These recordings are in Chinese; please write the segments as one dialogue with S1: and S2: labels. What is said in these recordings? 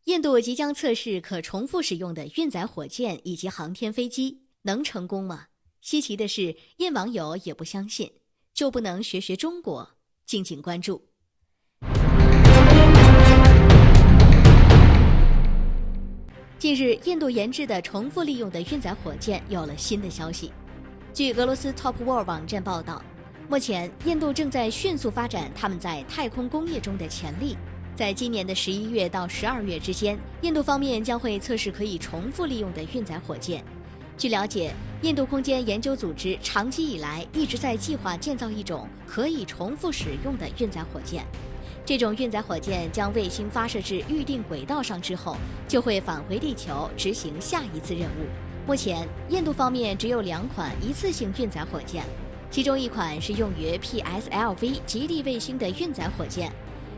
S1: 印度即将测试可重复使用的运载火箭以及航天飞机，能成功吗？稀奇的是，印网友也不相信，就不能学学中国？敬请关注。近日，印度研制的重复利用的运载火箭有了新的消息。据俄罗斯 Top War 网站报道，目前印度正在迅速发展他们在太空工业中的潜力。在今年的11月到12月之间，印度方面将会测试可以重复利用的运载火箭。据了解，印度空间研究组织长期以来一直在计划建造一种可以重复使用的运载火箭。这种运载火箭将卫星发射至预定轨道上之后，就会返回地球执行下一次任务。目前，印度方面只有2款一次性运载火箭，其中一款是用于 PSLV 极地卫星的运载火箭，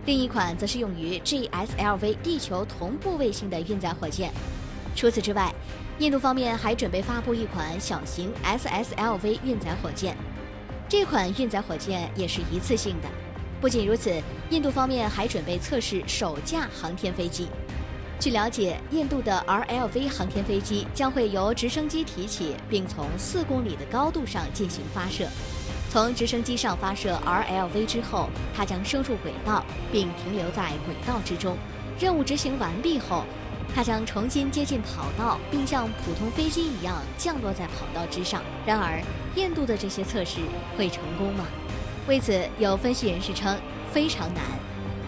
S1: 另一款则是用于 GSLV 地球同步卫星的运载火箭。除此之外，印度方面还准备发布一款小型 SSLV 运载火箭，这款运载火箭也是一次性的。不仅如此，印度方面还准备测试首架航天飞机。据了解，印度的 RLV 航天飞机将会由直升机提起，并从4公里的高度上进行发射。从直升机上发射 RLV 之后，它将升入轨道，并停留在轨道之中。任务执行完毕后，它将重新接近跑道，并像普通飞机一样降落在跑道之上。然而，印度的这些测试会成功吗？为此，有分析人士称非常难。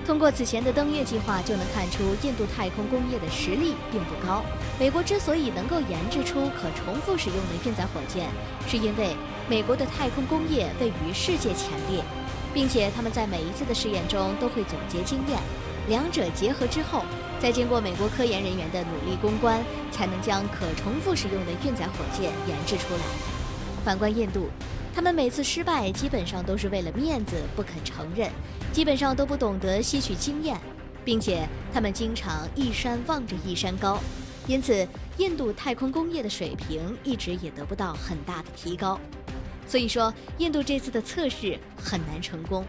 S1: 通过此前的登月计划就能看出，印度太空工业的实力并不高。美国之所以能够研制出可重复使用的运载火箭，是因为美国的太空工业位于世界前列，并且他们在每一次的试验中都会总结经验，两者结合之后，再经过美国科研人员的努力攻关，才能将可重复使用的运载火箭研制出来。反观印度，他们每次失败基本上都是为了面子不肯承认，基本上都不懂得吸取经验，并且他们经常一山望着一山高，因此印度太空工业的水平一直也得不到很大的提高。所以说，印度这次的测试很难成功。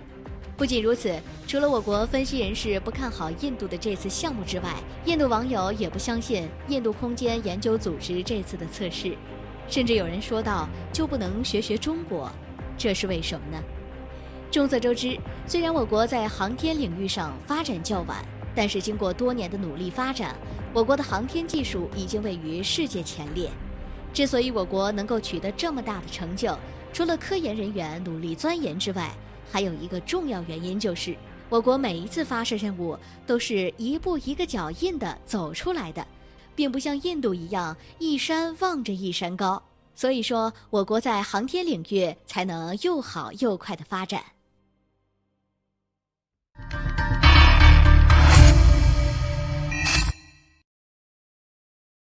S1: 不仅如此，除了我国分析人士不看好印度的这次项目之外，印度网友也不相信印度空间研究组织这次的测试。甚至有人说到，就不能学学中国？这是为什么呢？众所周知，虽然我国在航天领域上发展较晚，但是经过多年的努力发展，我国的航天技术已经位于世界前列。之所以我国能够取得这么大的成就，除了科研人员努力钻研之外，还有一个重要原因，就是我国每一次发射任务都是一步一个脚印地走出来的，并不像印度一样一山望着一山高。所以说，我国在航天领域才能又好又快地发展。